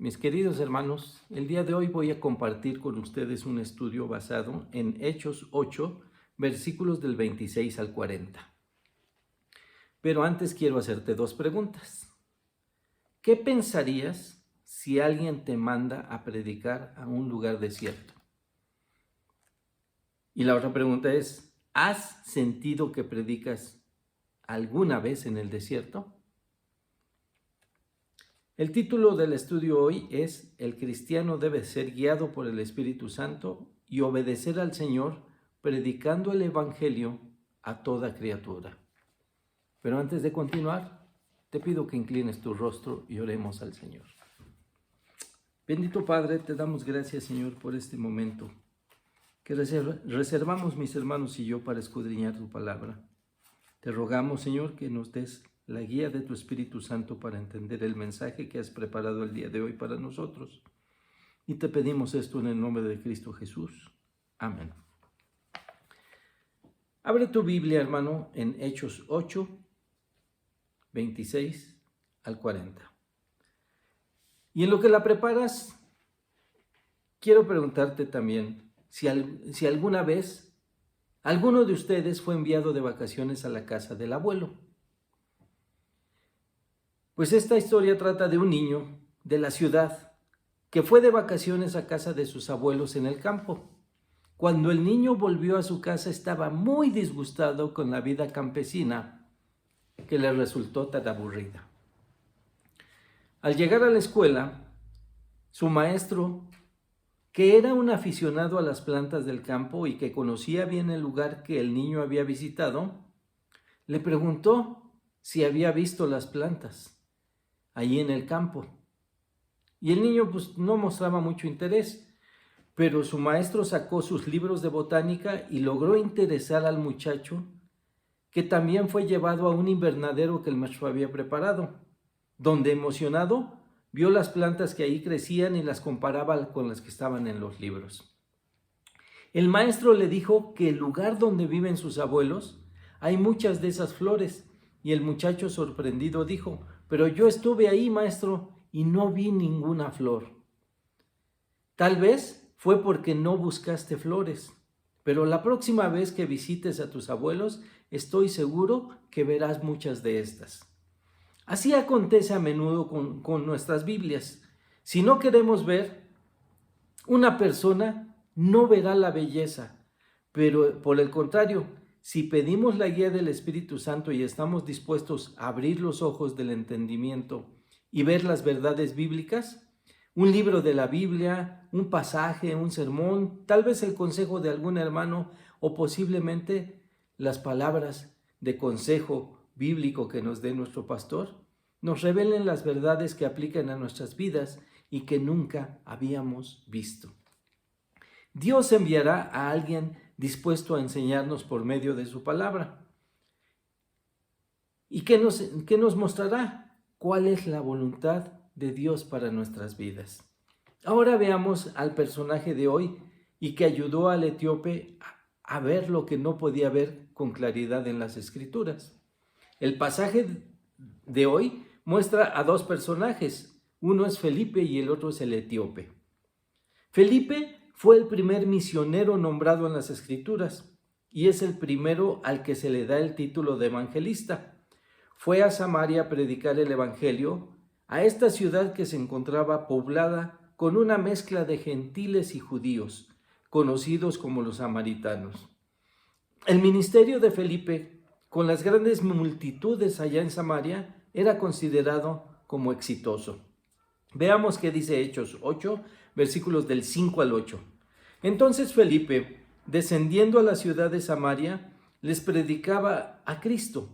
Mis queridos hermanos, el día de hoy voy a compartir con ustedes un estudio basado en Hechos 8, versículos del 26 al 40. Pero antes quiero hacerte dos preguntas. ¿Qué pensarías si alguien te manda a predicar a un lugar desierto? Y la otra pregunta es, ¿has sentido que predicas alguna vez en el desierto? El título del estudio hoy es El cristiano debe ser guiado por el Espíritu Santo y obedecer al Señor predicando el Evangelio a toda criatura. Pero antes de continuar, te pido que inclines tu rostro y oremos al Señor. Bendito Padre, te damos gracias, Señor, por este momento que reservamos mis hermanos y yo para escudriñar tu palabra. Te rogamos, Señor, que nos des la guía de tu Espíritu Santo para entender el mensaje que has preparado el día de hoy para nosotros. Y te pedimos esto en el nombre de Cristo Jesús. Amén. Abre tu Biblia, hermano, en Hechos 8, 26 al 40. Y en lo que la preparas, quiero preguntarte también si alguna vez alguno de ustedes fue enviado de vacaciones a la casa del abuelo. Pues esta historia trata de un niño de la ciudad que fue de vacaciones a casa de sus abuelos en el campo. Cuando el niño volvió a su casa estaba muy disgustado con la vida campesina que le resultó tan aburrida. Al llegar a la escuela, su maestro, que era un aficionado a las plantas del campo y que conocía bien el lugar que el niño había visitado, le preguntó si había visto las plantas allí en el campo. Y el niño no mostraba mucho interés, pero su maestro sacó sus libros de botánica y logró interesar al muchacho, que también fue llevado a un invernadero que el maestro había preparado, donde emocionado vio las plantas que ahí crecían y las comparaba con las que estaban en los libros. El maestro le dijo que el lugar donde viven sus abuelos hay muchas de esas flores, y el muchacho sorprendido dijo: pero yo estuve ahí, maestro, y no vi ninguna flor. Tal vez fue porque no buscaste flores, pero la próxima vez que visites a tus abuelos, estoy seguro que verás muchas de estas. Así acontece a menudo con nuestras Biblias. Si no queremos ver una persona, no verá la belleza, pero por el contrario, si pedimos la guía del Espíritu Santo y estamos dispuestos a abrir los ojos del entendimiento y ver las verdades bíblicas, un libro de la Biblia, un pasaje, un sermón, tal vez el consejo de algún hermano o posiblemente las palabras de consejo bíblico que nos dé nuestro pastor, nos revelen las verdades que aplican a nuestras vidas y que nunca habíamos visto. Dios enviará a alguien dispuesto a enseñarnos por medio de su palabra. ¿Y qué nos mostrará? ¿Cuál es la voluntad de Dios para nuestras vidas? Ahora veamos al personaje de hoy y que ayudó al etíope a ver lo que no podía ver con claridad en las Escrituras. El pasaje de hoy muestra a dos personajes. Uno es Felipe y el otro es el etíope. Felipe fue el primer misionero nombrado en las Escrituras y es el primero al que se le da el título de evangelista. Fue a Samaria a predicar el evangelio a esta ciudad que se encontraba poblada con una mezcla de gentiles y judíos, conocidos como los samaritanos. El ministerio de Felipe, con las grandes multitudes allá en Samaria, era considerado como exitoso. Veamos qué dice Hechos 8, versículos del 5 al 8. Entonces Felipe, descendiendo a la ciudad de Samaria, les predicaba a Cristo,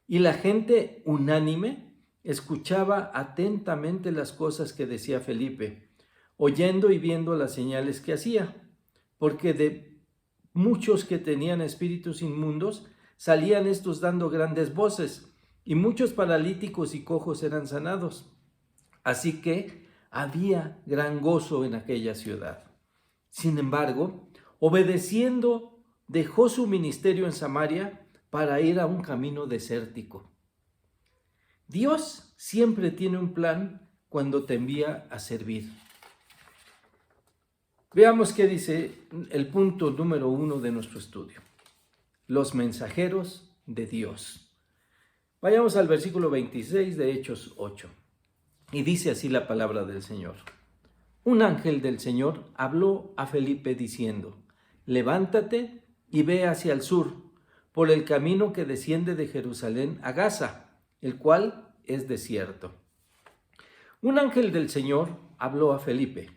y la gente unánime escuchaba atentamente las cosas que decía Felipe, oyendo y viendo las señales que hacía, porque de muchos que tenían espíritus inmundos salían estos dando grandes voces, y muchos paralíticos y cojos eran sanados. Así que había gran gozo en aquella ciudad. Sin embargo, obedeciendo, dejó su ministerio en Samaria para ir a un camino desértico. Dios siempre tiene un plan cuando te envía a servir. Veamos qué dice el punto número 1 de nuestro estudio. Los mensajeros de Dios. Vayamos al versículo 26 de Hechos 8. Y dice así la palabra del Señor. Un ángel del Señor habló a Felipe diciendo: levántate y ve hacia el sur, por el camino que desciende de Jerusalén a Gaza, el cual es desierto. Un ángel del Señor habló a Felipe.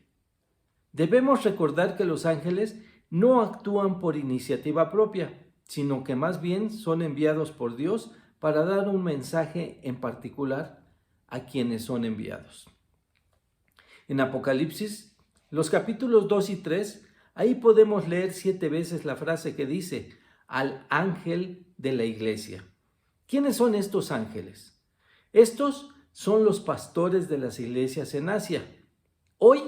Debemos recordar que los ángeles no actúan por iniciativa propia, sino que más bien son enviados por Dios para dar un mensaje en particular a quienes son enviados. En Apocalipsis, los capítulos 2 y 3, ahí podemos leer 7 veces la frase que dice: al ángel de la iglesia. ¿Quiénes son estos ángeles? Estos son los pastores de las iglesias en Asia. Hoy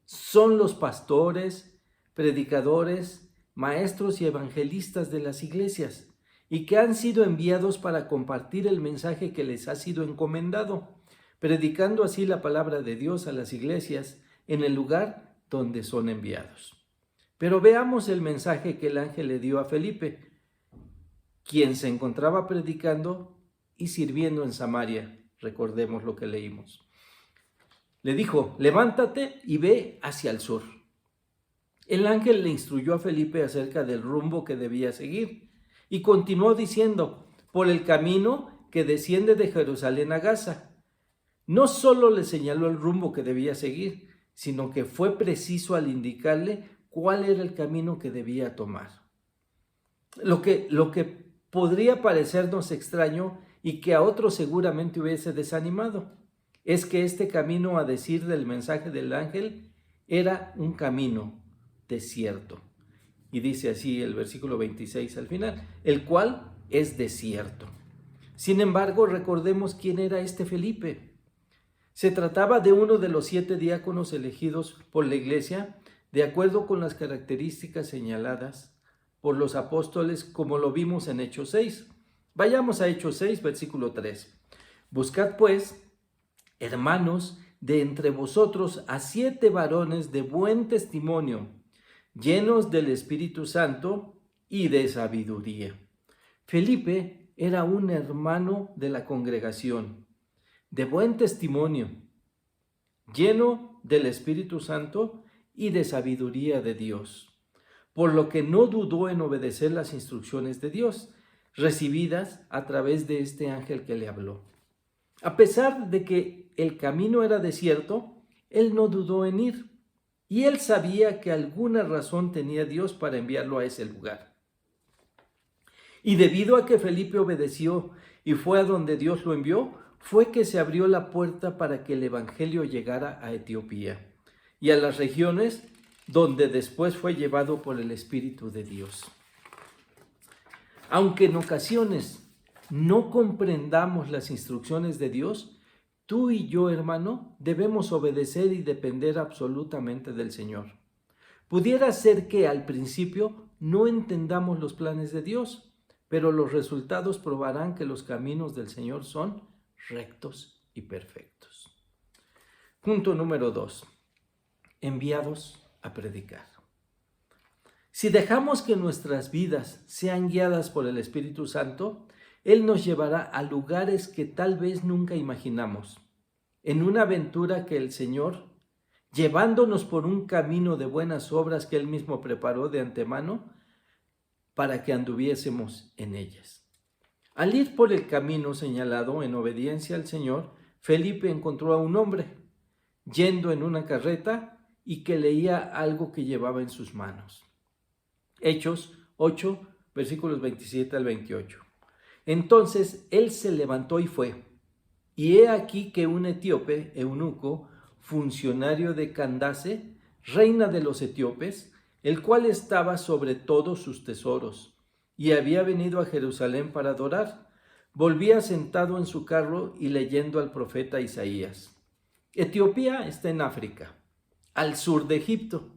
son los pastores, predicadores, maestros y evangelistas de las iglesias, y que han sido enviados para compartir el mensaje que les ha sido encomendado, predicando así la palabra de Dios a las iglesias en el lugar donde son enviados. Pero veamos el mensaje que el ángel le dio a Felipe, quien se encontraba predicando y sirviendo en Samaria. Recordemos lo que leímos. Le dijo: levántate y ve hacia el sur. El ángel le instruyó a Felipe acerca del rumbo que debía seguir y continuó diciendo: por el camino que desciende de Jerusalén a Gaza. No solo le señaló el rumbo que debía seguir, sino que fue preciso al indicarle cuál era el camino que debía tomar. Lo que podría parecernos extraño y que a otros seguramente hubiese desanimado, es que este camino, a decir del mensaje del ángel, era un camino desierto. Y dice así el versículo 26 al final, el cual es desierto. Sin embargo, recordemos quién era este Felipe. Se trataba de uno de los 7 diáconos elegidos por la iglesia, de acuerdo con las características señaladas por los apóstoles, como lo vimos en Hechos 6. Vayamos a Hechos 6, versículo 3. Buscad pues, hermanos, de entre vosotros a 7 varones de buen testimonio, llenos del Espíritu Santo y de sabiduría. Felipe era un hermano de la congregación, de buen testimonio, lleno del Espíritu Santo y de sabiduría de Dios, por lo que no dudó en obedecer las instrucciones de Dios, recibidas a través de este ángel que le habló. A pesar de que el camino era desierto, él no dudó en ir, y él sabía que alguna razón tenía Dios para enviarlo a ese lugar. Y debido a que Felipe obedeció y fue a donde Dios lo envió, fue que se abrió la puerta para que el evangelio llegara a Etiopía y a las regiones donde después fue llevado por el Espíritu de Dios. Aunque en ocasiones no comprendamos las instrucciones de Dios, tú y yo, hermano, debemos obedecer y depender absolutamente del Señor. Pudiera ser que al principio no entendamos los planes de Dios, pero los resultados probarán que los caminos del Señor son rectos y perfectos. Punto número 2. Enviados a predicar. Si dejamos que nuestras vidas sean guiadas por el Espíritu Santo, Él nos llevará a lugares que tal vez nunca imaginamos, en una aventura que el Señor, llevándonos por un camino de buenas obras que Él mismo preparó de antemano, para que anduviésemos en ellas. Al ir por el camino señalado en obediencia al Señor, Felipe encontró a un hombre yendo en una carreta y que leía algo que llevaba en sus manos. Hechos 8, versículos 27 al 28. Entonces él se levantó y fue. Y he aquí que un etíope, eunuco, funcionario de Candace, reina de los etíopes, el cual estaba sobre todos sus tesoros, y había venido a Jerusalén para adorar, volvía sentado en su carro y leyendo al profeta Isaías. Etiopía está en África, al sur de Egipto.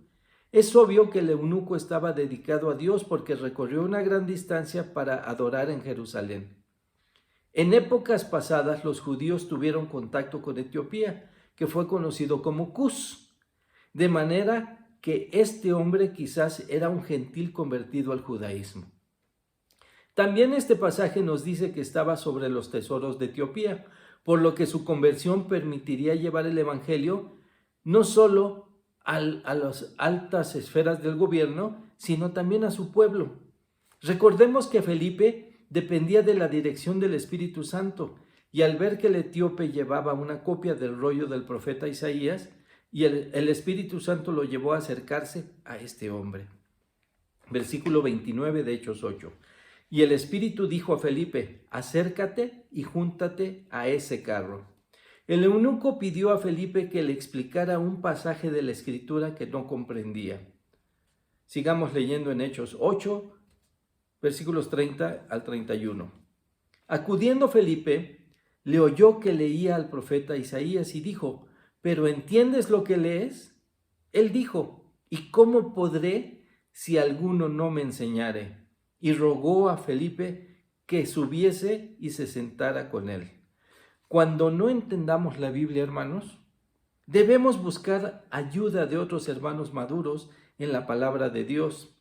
Es obvio que el eunuco estaba dedicado a Dios porque recorrió una gran distancia para adorar en Jerusalén. En épocas pasadas los judíos tuvieron contacto con Etiopía que fue conocido como Cus, de manera que este hombre quizás era un gentil convertido al judaísmo. También este pasaje nos dice que estaba sobre los tesoros de Etiopía, por lo que su conversión permitiría llevar el evangelio no solo a las altas esferas del gobierno, sino también a su pueblo. Recordemos que Felipe dependía de la dirección del Espíritu Santo, y al ver que el etíope llevaba una copia del rollo del profeta Isaías, y el Espíritu Santo lo llevó a acercarse a este hombre. Versículo 29 de Hechos 8. Y el Espíritu dijo a Felipe: acércate y júntate a ese carro. El eunuco pidió a Felipe que le explicara un pasaje de la Escritura que no comprendía. Sigamos leyendo en Hechos 8, versículos 30 al 31. Acudiendo Felipe, le oyó que leía al profeta Isaías y dijo: ¿pero entiendes lo que lees? Él dijo: ¿y cómo podré si alguno no me enseñare? Y rogó a Felipe que subiese y se sentara con él. Cuando no entendamos la Biblia, hermanos, debemos buscar ayuda de otros hermanos maduros en la palabra de Dios.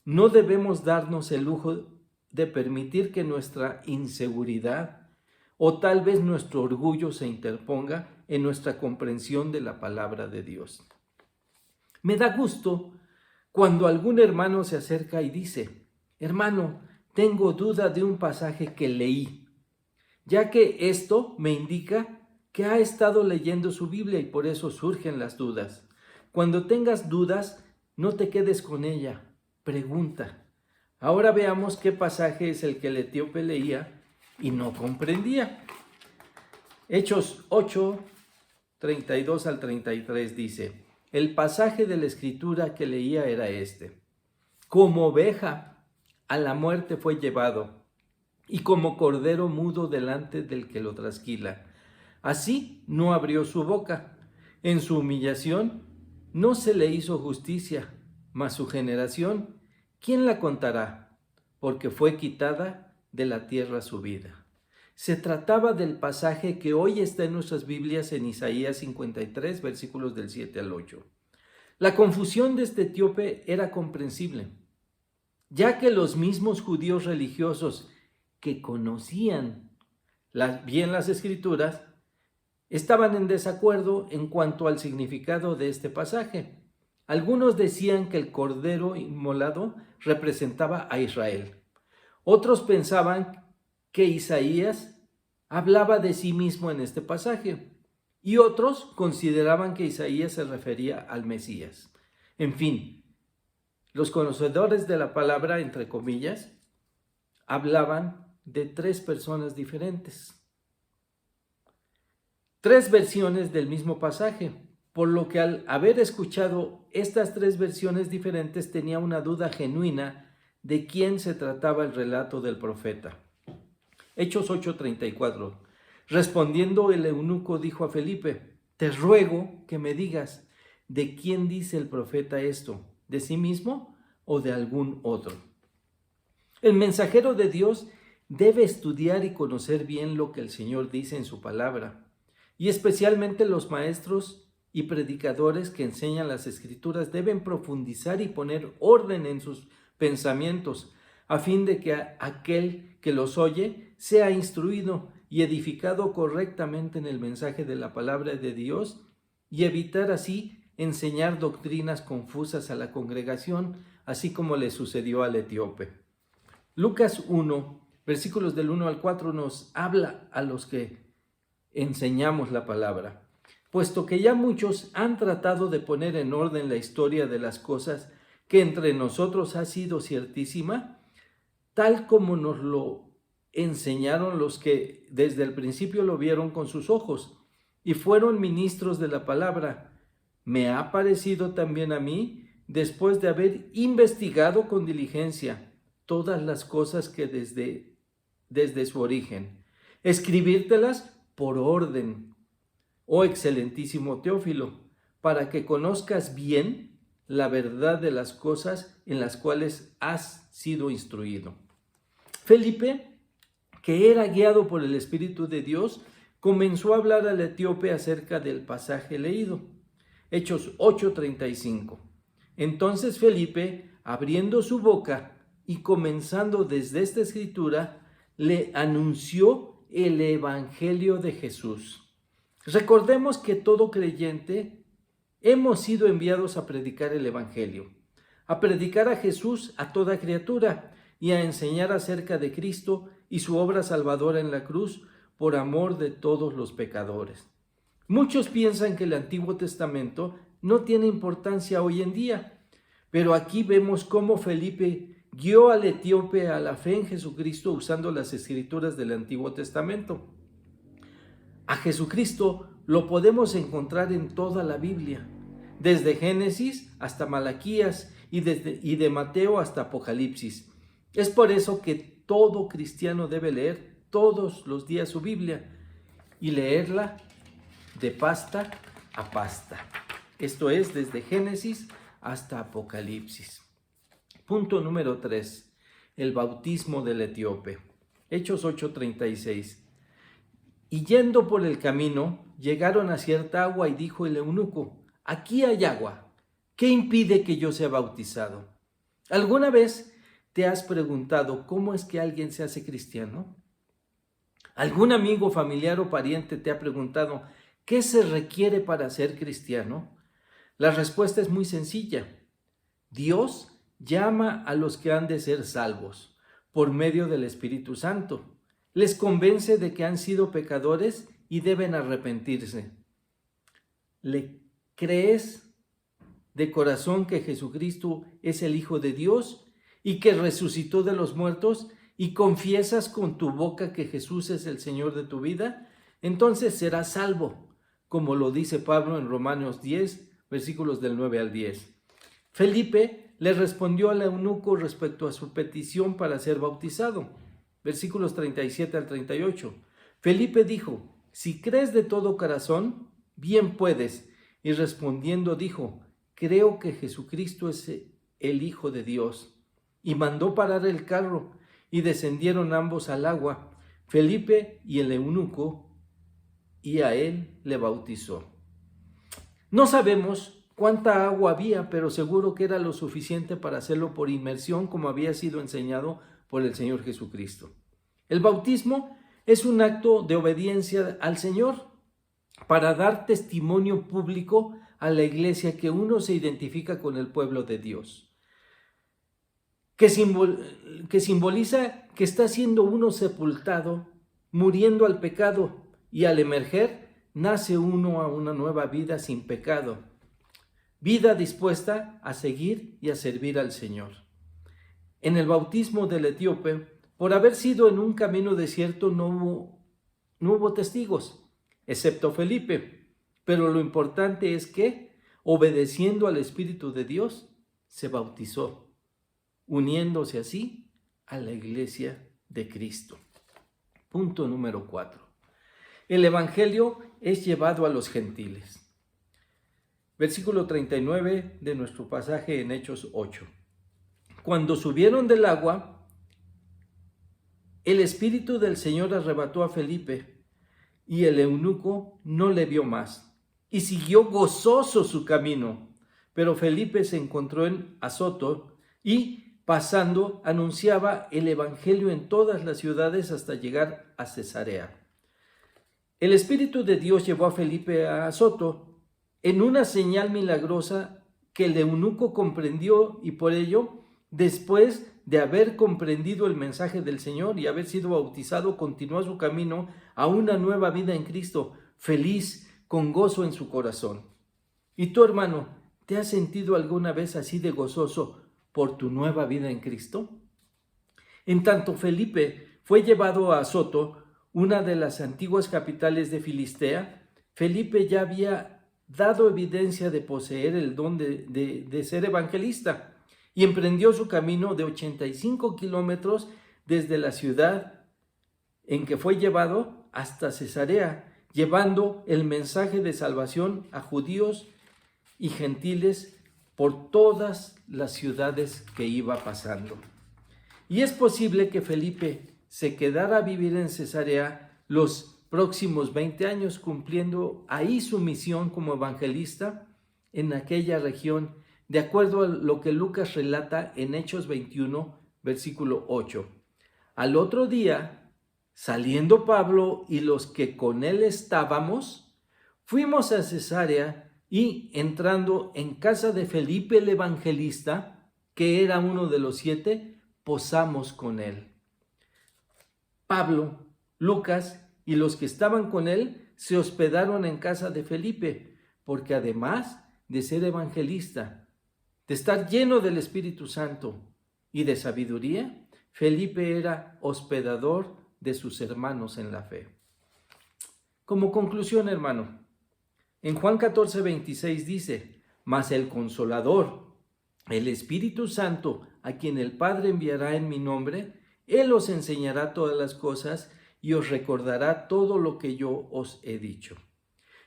No debemos darnos el lujo de permitir que nuestra inseguridad o tal vez nuestro orgullo se interponga en nuestra comprensión de la palabra de Dios. Me da gusto cuando algún hermano se acerca y dice: hermano, tengo duda de un pasaje que leí, ya que esto me indica que ha estado leyendo su Biblia y por eso surgen las dudas. Cuando tengas dudas, no te quedes con ella, pregunta. Ahora veamos qué pasaje es el que el etíope leía y no comprendía. Hechos 8, 32 al 33 dice: el pasaje de la Escritura que leía era este: como oveja a la muerte fue llevado, y como cordero mudo delante del que lo trasquila. Así no abrió su boca. En su humillación no se le hizo justicia, mas su generación, ¿quién la contará? Porque fue quitada de la tierra su vida. Se trataba del pasaje que hoy está en nuestras Biblias en Isaías 53, versículos del 7 al 8. La confusión de este etíope era comprensible, ya que los mismos judíos religiosos que conocían bien las Escrituras estaban en desacuerdo en cuanto al significado de este pasaje. Algunos decían que el cordero inmolado representaba a Israel. Otros pensaban que Isaías hablaba de sí mismo en este pasaje, y otros consideraban que Isaías se refería al Mesías. En fin, los conocedores de la palabra, entre comillas, hablaban de tres personas diferentes. Tres versiones del mismo pasaje, por lo que al haber escuchado estas tres versiones diferentes tenía una duda genuina de quién se trataba el relato del profeta. Hechos 8:34. Respondiendo el eunuco dijo a Felipe: te ruego que me digas, ¿de quién dice el profeta esto? ¿De sí mismo o de algún otro? El mensajero de Dios debe estudiar y conocer bien lo que el Señor dice en su palabra, y especialmente los maestros y predicadores que enseñan las Escrituras deben profundizar y poner orden en sus pensamientos, a fin de que aquel que los oye sea instruido y edificado correctamente en el mensaje de la palabra de Dios, y evitar así enseñar doctrinas confusas a la congregación, así como le sucedió al etíope. Lucas 1, versículos del 1 al 4 nos habla a los que enseñamos la palabra, puesto que ya muchos han tratado de poner en orden la historia de las cosas que entre nosotros ha sido ciertísima, tal como nos lo enseñaron los que desde el principio lo vieron con sus ojos y fueron ministros de la palabra. Me ha parecido también a mí, después de haber investigado con diligencia todas las cosas que desde su origen, escribírtelas por orden, oh excelentísimo Teófilo, para que conozcas bien la verdad de las cosas en las cuales has sido instruido. Felipe, que era guiado por el Espíritu de Dios, comenzó a hablar al etíope acerca del pasaje leído. Hechos 8:35. Entonces Felipe, abriendo su boca y comenzando desde esta escritura, le anunció el evangelio de Jesús. Recordemos que todo creyente hemos sido enviados a predicar el evangelio, a predicar a Jesús a toda criatura y a enseñar acerca de Cristo y su obra salvadora en la cruz por amor de todos los pecadores. Muchos piensan que el Antiguo Testamento no tiene importancia hoy en día, pero aquí vemos cómo Felipe guió al etíope a la fe en Jesucristo usando las escrituras del Antiguo Testamento. A Jesucristo lo podemos encontrar en toda la Biblia, desde Génesis hasta Malaquías y de Mateo hasta Apocalipsis. Es por eso que todo cristiano debe leer todos los días su Biblia y leerla de pasta a pasta. Esto es desde Génesis hasta Apocalipsis. Punto número 3. El bautismo del etíope. Hechos 8:36. Y yendo por el camino, llegaron a cierta agua y dijo el eunuco: aquí hay agua, ¿qué impide que yo sea bautizado? ¿Alguna vez te has preguntado cómo es que alguien se hace cristiano? ¿Algún amigo, familiar o pariente te ha preguntado qué se requiere para ser cristiano? La respuesta es muy sencilla. Dios llama a los que han de ser salvos por medio del Espíritu Santo. Les convence de que han sido pecadores y deben arrepentirse. ¿Le crees de corazón que Jesucristo es el Hijo de Dios y que resucitó de los muertos, y confiesas con tu boca que Jesús es el Señor de tu vida? Entonces serás salvo, como lo dice Pablo en Romanos 10, versículos del 9 al 10. Felipe le respondió al eunuco respecto a su petición para ser bautizado. Versículos 37 al 38. Felipe dijo: si crees de todo corazón, bien puedes. Y respondiendo dijo: creo que Jesucristo es el Hijo de Dios. Y mandó parar el carro, y descendieron ambos al agua, Felipe y el eunuco, y a él le bautizó. No sabemos cuánta agua había, pero seguro que era lo suficiente para hacerlo por inmersión, como había sido enseñado por el Señor Jesucristo. El bautismo es un acto de obediencia al Señor para dar testimonio público a la iglesia que uno se identifica con el pueblo de Dios, que simboliza que está siendo uno sepultado, muriendo al pecado, y al emerger nace uno a una nueva vida sin pecado, vida dispuesta a seguir y a servir al Señor. En el bautismo del etíope, por haber sido en un camino desierto, no hubo testigos, excepto Felipe, pero lo importante es que, obedeciendo al Espíritu de Dios, se bautizó, uniéndose así a la iglesia de Cristo. Punto número 4. El evangelio es llevado a los gentiles. Versículo 39 de nuestro pasaje en Hechos 8. Cuando subieron del agua, el Espíritu del Señor arrebató a Felipe, y el eunuco no le vio más, y siguió gozoso su camino. Pero Felipe se encontró en Azoto, y pasando, anunciaba el evangelio en todas las ciudades hasta llegar a Cesarea. El Espíritu de Dios llevó a Felipe a Azoto en una señal milagrosa que el eunuco comprendió, y por ello, después de haber comprendido el mensaje del Señor y haber sido bautizado, continuó su camino a una nueva vida en Cristo, feliz, con gozo en su corazón. ¿Y tú, hermano, te has sentido alguna vez así de gozoso por tu nueva vida en Cristo? En tanto Felipe fue llevado a Azoto, una de las antiguas capitales de Filistea, Felipe ya había dado evidencia de poseer el don de ser evangelista, y emprendió su camino de 85 kilómetros desde la ciudad en que fue llevado hasta Cesarea, llevando el mensaje de salvación a judíos y gentiles por todas las ciudades que iba pasando. Y es posible que Felipe se quedara a vivir en Cesarea los próximos 20 años cumpliendo ahí su misión como evangelista en aquella región, de acuerdo a lo que Lucas relata en Hechos 21, versículo 8. Al otro día, saliendo Pablo y los que con él estábamos, fuimos a Cesarea y entrando en casa de Felipe el evangelista, que era uno de los 7, posamos con él. Pablo, Lucas y los que estaban con él se hospedaron en casa de Felipe, porque además de ser evangelista, de estar lleno del Espíritu Santo y de sabiduría, Felipe era hospedador de sus hermanos en la fe. Como conclusión, hermano, en Juan 14, 26 dice: mas el Consolador, el Espíritu Santo, a quien el Padre enviará en mi nombre, Él os enseñará todas las cosas y os recordará todo lo que yo os he dicho.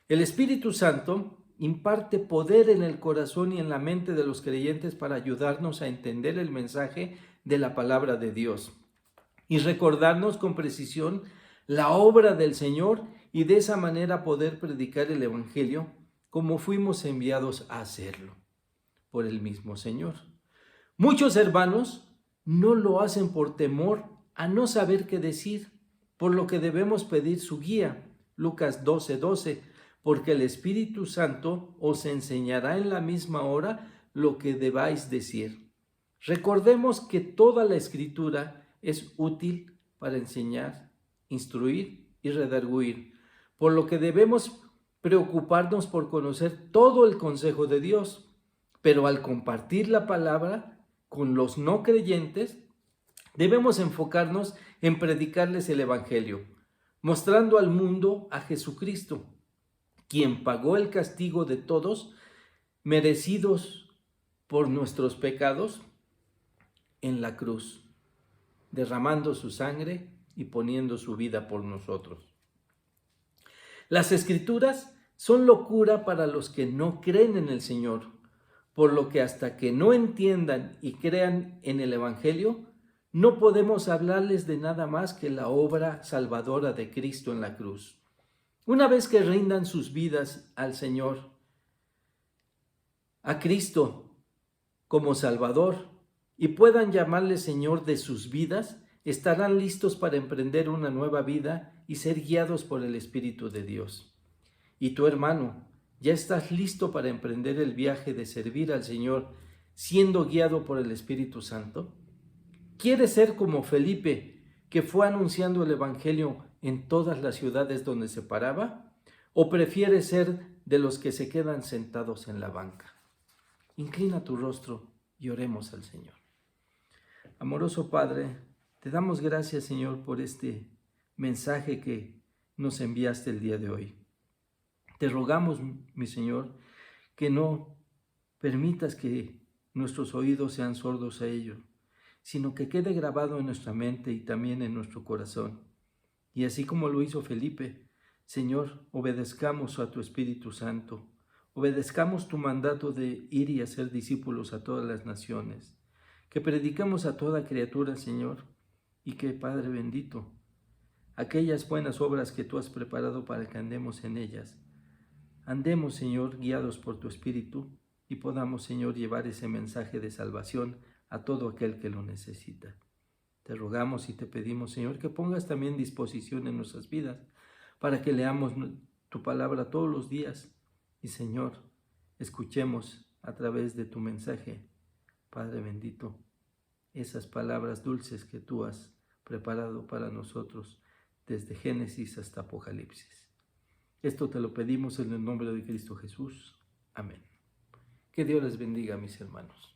El Espíritu Santo imparte poder en el corazón y en la mente de los creyentes para ayudarnos a entender el mensaje de la palabra de Dios y recordarnos con precisión la obra del Señor y de esa manera poder predicar el Evangelio como fuimos enviados a hacerlo por el mismo Señor. Muchos hermanos no lo hacen por temor a no saber qué decir, por lo que debemos pedir su guía. Lucas 12:12, porque el Espíritu Santo os enseñará en la misma hora lo que debáis decir. Recordemos que toda la Escritura es útil para enseñar, instruir y redarguir, por lo que debemos preocuparnos por conocer todo el consejo de Dios. Pero al compartir la palabra con los no creyentes, debemos enfocarnos en predicarles el Evangelio, mostrando al mundo a Jesucristo, quien pagó el castigo de todos, merecidos por nuestros pecados, en la cruz, derramando su sangre y poniendo su vida por nosotros. Las Escrituras son locura para los que no creen en el Señor, por lo que hasta que no entiendan y crean en el Evangelio, no podemos hablarles de nada más que la obra salvadora de Cristo en la cruz. Una vez que rindan sus vidas al Señor, a Cristo como Salvador, y puedan llamarle Señor de sus vidas, estarán listos para emprender una nueva vida y ser guiados por el Espíritu de Dios. Y tu hermano, ¿ya estás listo para emprender el viaje de servir al Señor siendo guiado por el Espíritu Santo? ¿Quieres ser como Felipe, que fue anunciando el Evangelio en todas las ciudades donde se paraba? ¿O prefieres ser de los que se quedan sentados en la banca? Inclina tu rostro y oremos al Señor. Amoroso Padre, te damos gracias, Señor, por este mensaje que nos enviaste el día de hoy. Te rogamos, mi Señor, que no permitas que nuestros oídos sean sordos a ello, sino que quede grabado en nuestra mente y también en nuestro corazón. Y así como lo hizo Felipe, Señor, obedezcamos a tu Espíritu Santo, obedezcamos tu mandato de ir y hacer discípulos a todas las naciones, que prediquemos a toda criatura, Señor, y que, Padre bendito, aquellas buenas obras que tú has preparado para que andemos en ellas, andemos, Señor, guiados por tu Espíritu y podamos, Señor, llevar ese mensaje de salvación a todo aquel que lo necesita. Te rogamos y te pedimos, Señor, que pongas también disposición en nuestras vidas para que leamos tu palabra todos los días y, Señor, escuchemos a través de tu mensaje, Padre bendito, esas palabras dulces que tú has preparado para nosotros desde Génesis hasta Apocalipsis. Esto te lo pedimos en el nombre de Cristo Jesús. Amén. Que Dios les bendiga, mis hermanos.